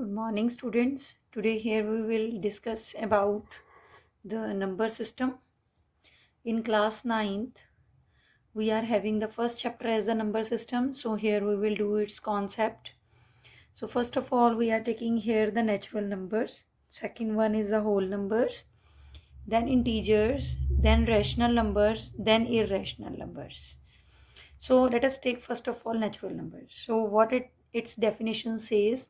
Good morning, students. Today here we will discuss about the number system. In class 9th, we are having the first chapter as the number system. So here we will do its concept. So first of all, we are taking here the natural numbers. Second one is the whole numbers, then integers, then rational numbers, then irrational numbers. So let us take first of all natural numbers. So what its definition says,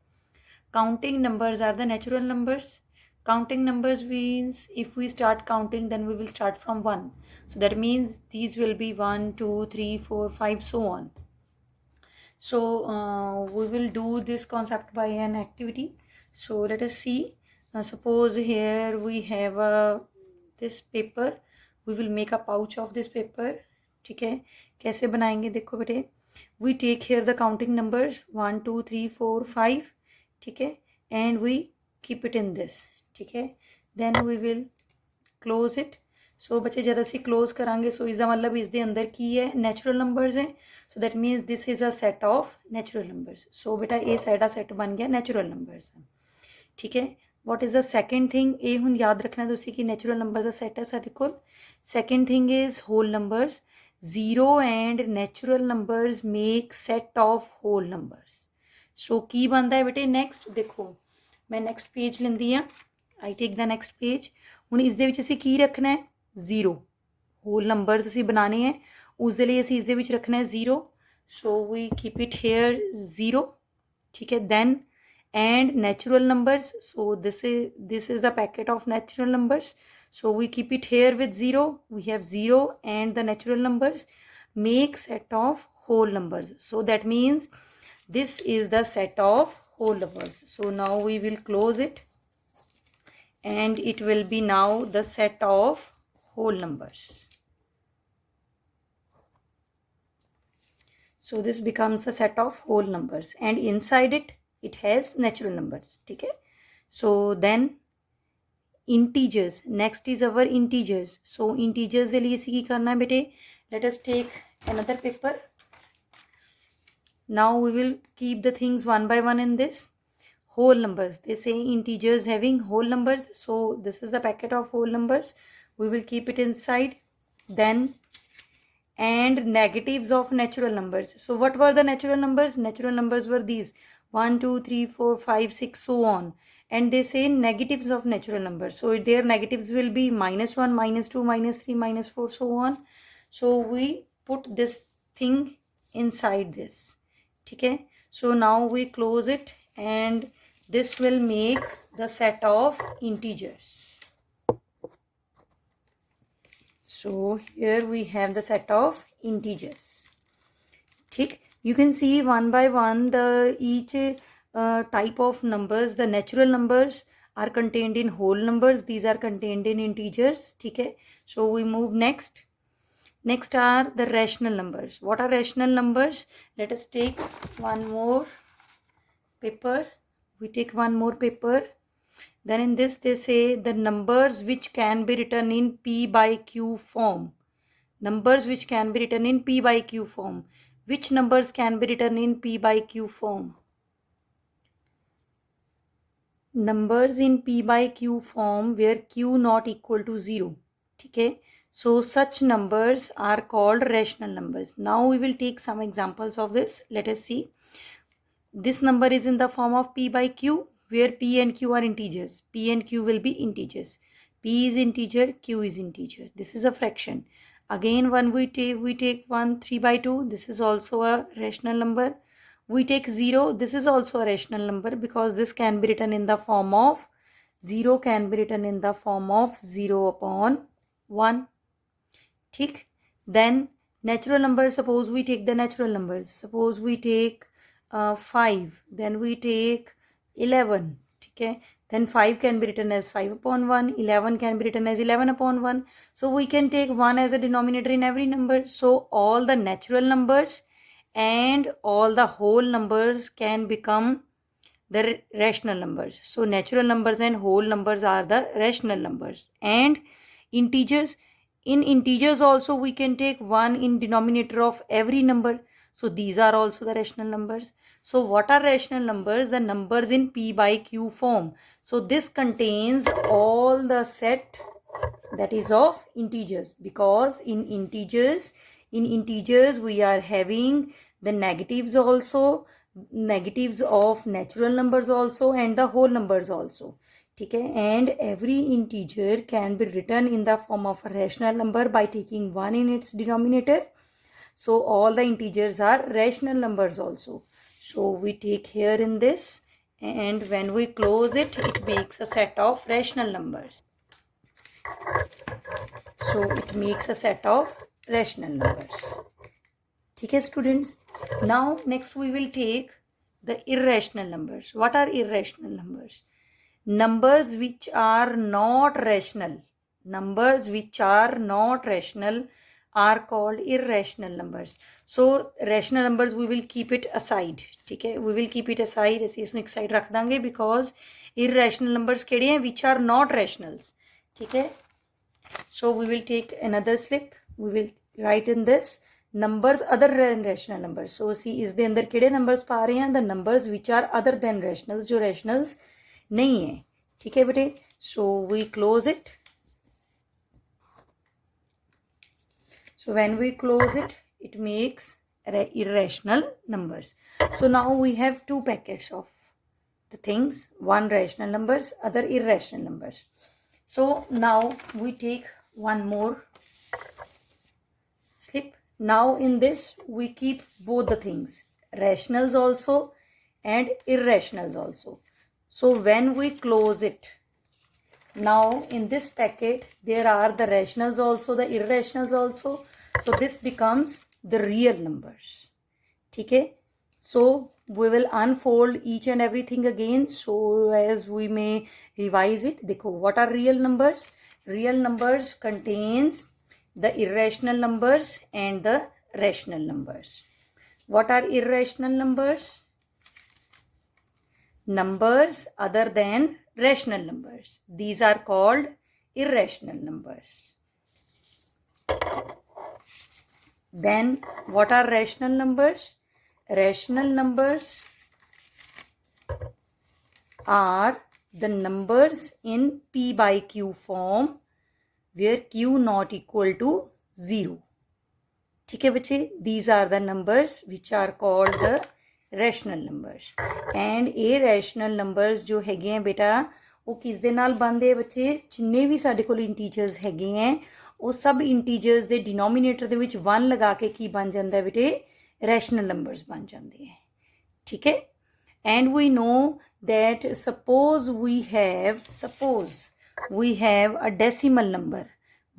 counting numbers are the natural numbers. Counting numbers means if we start counting, then we will start from 1. So that means these will be 1, 2, 3, 4, 5, so on. So we will do this concept by an activity. So let us see. Suppose here we have this paper. We will make a pouch of this paper. ठीक है, कैसे बनाएंगे देखो बेटे. We take here the counting numbers 1, 2, 3, 4, 5. ठीक है, and we keep it in this. ठीक है, then we will close it. सो बच्चे जरा सी क्लोज करांगे. सो इसका मतलब इसके अंदर की है नैचुरल नंबर्स हैं. So that means this is a set of natural numbers. So बेटा ये साडा सेट बन गया नैचुरल नंबर्स. ठीक है, what is the second thing. ये हुण याद रखना तुसीं कि नैचुरल नंबर का सैट है साडे कोल. Second thing is whole numbers. Zero and natural numbers make set of whole numbers. So की बनता है बेटे नेक्स्ट देखो, मैं नैक्सट पेज लेंदी हाँ. I take the next page. हुण इस दे विच असीं की रखना है, जीरो. होल नंबर्स असीं बनाने हैं, उस दे लई असीं इस दे विच रखना है zero. So we keep it here zero. ठीक है, then and natural numbers. So this is the packet of natural numbers. So we keep it here with 0. We have 0 and the natural numbers make set of whole numbers. So that means this is the set of whole numbers. So now we will close it and it will be now the set of whole numbers. So this becomes a set of whole numbers and inside it has natural numbers. ठीक है, so then integers. Next is our integers. So integers के लिए इसी की करना है बेटे. Let us take another paper. Now we will keep the things one by one in this. Whole numbers, they say integers having whole numbers. So this is the packet of whole numbers. We will keep it inside. Then and negatives of natural numbers. So what were the natural numbers? Natural numbers were these 1, 2, 3, 4, 5, 6, so on. And they say negatives of natural numbers. So their negatives will be -1, -2, -3, -4, so on. So we put this thing inside this. Okay, so now we close it and this will make the set of integers. So here we have the set of integers. ठीक, you can see one by one the each type of numbers. The natural numbers are contained in whole numbers. These are contained in integers. ठीक है, so we move next. Next are the rational numbers. What are rational numbers? Let us take one more paper. We take one more paper. Then in this they say the numbers which can be written in P by Q form. Numbers which can be written in P by Q form. Which numbers can be written in P by Q form? Numbers in P by Q form where Q not equal to 0. Okay, so such numbers are called rational numbers. Now we will take some examples of this. Let us see. This number is in the form of P by Q where P and Q are integers. P and Q will be integers. P is integer, Q is integer. This is a fraction. Again, when we take 1 3 by 2. This is also a rational number. We take 0. This is also a rational number because this can be written in the form of 0 can be written in the form of 0 upon 1. ठीक, then natural numbers. Suppose we take the natural numbers. Suppose we take 5. Then we take 11. ठीक है, then 5 can be written as 5 upon 1. 11 can be written as 11 upon 1. So we can take 1 as a denominator in every number. So all the natural numbers and all the whole numbers can become the rational numbers. So natural numbers and whole numbers are the rational numbers. And integers, in integers also we can take 1 in denominator of every number. So these are also the rational numbers. So what are rational numbers? The numbers in P by Q form. So this contains all the set that is of integers, because in integers we are having the negatives also, negatives of natural numbers also, and the whole numbers also. Okay, and every integer can be written in the form of a rational number by taking 1 in its denominator. So all the integers are rational numbers also. So we take here in this, and when we close it, it makes a set of rational numbers. So it makes a set of rational numbers. Okay, students. Now next we will take the irrational numbers. What are irrational numbers? Numbers which are not rational. Numbers which are not rational are called irrational numbers. So rational numbers we will keep it aside. Okay, we will keep it aside. ਅਸੀਂ ਇਸ ਨੂੰ ਇੱਕ side ਰੱਖ ਦਾਂਗੇ because irrational numbers ਕਿਹੜੇ हैं which are not rationals. ठीक है. So we will take another slip. We will write in this numbers other than rational numbers. So see is the अंदर किहड़े numbers पा रहे हैं? The numbers which are other than rationals, जो rationals नहीं है. ठीक है बेटे. So we close it. So when we close it, it makes irrational numbers. So now we have two packets of the things, one rational numbers, other irrational numbers. So now we take one more slip. Now in this we keep both the things, rationals also and irrationals also. So when we close it, now in this packet there are the rationals also, the irrationals also. So this becomes the real numbers. Okay. So we will unfold each and everything again so as we may revise it. देखो, what are real numbers? Real numbers contains the irrational numbers and the rational numbers. What are irrational numbers? Numbers other than rational numbers. These are called irrational numbers. Then what are rational numbers? Rational numbers are the numbers in P by Q form where Q not equal to 0. ठीक है बच्चे, these are the numbers which are called the rational numbers. And irrational numbers जो हैगे हैं बेटा वो किस दे नाल बनदे हैं बच्चे? जिन्ने भी साडे कोल इंटीजर्स हैगे हैं वो सब इंटीजर्स दे डिनोमिनेटर दे विच 1 लगा के की बन जांदा है बेटे? रैशनल नंबर्स बन जाते हैं. ठीक है. And we know that suppose we have a decimal number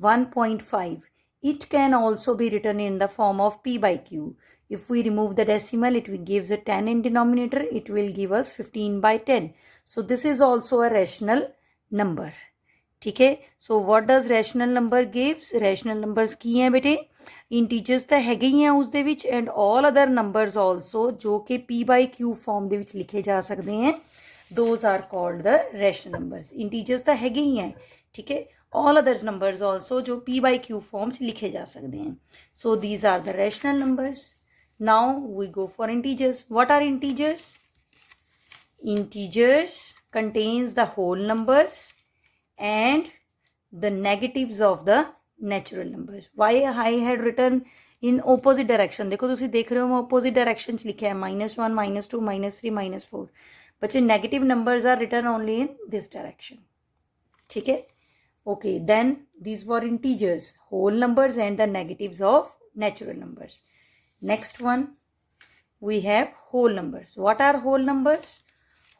1.5. It can also be written in the form of P by Q. If we remove the decimal, it gives a 10 in denominator. It will give us 15 by 10. So this is also a rational number. ठीक है. So what does rational number gives? Rational numbers की हैं बेटे? Integers तो हैगे ही हैं उस दे विच and all other numbers also जो कि P by Q फॉर्म दे विच लिखे जा सकते हैं. Those are called the rational numbers. Integers तो हैगे ही हैं. ठीक है. ऑल अदर नंबर्स आल्सो जो P by Q फॉर्म च लिखे जा सकते हैं. So these are the rational numbers. Now we go for integers. What are integers? Integers contains the whole numbers and the negatives of the natural numbers. Why I had written in opposite direction? देखो तुसी देख रहे हो मैं opposite direction लिखा है -1, -2, -3, -4. बच्चे negative numbers are written only in this direction. ठीक है. Okay, then these were integers, whole numbers and the negatives of natural numbers. Next one, we have whole numbers. What are whole numbers?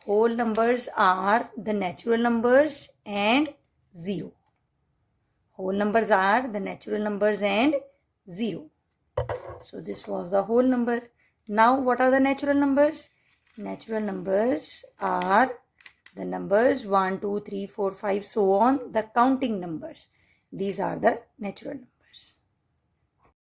Whole numbers are the natural numbers and 0. Whole numbers are the natural numbers and 0. So this was the whole number. Now what are the natural numbers? Natural numbers are the numbers 1, 2, 3, 4, 5, so on, the counting numbers. These are the natural numbers.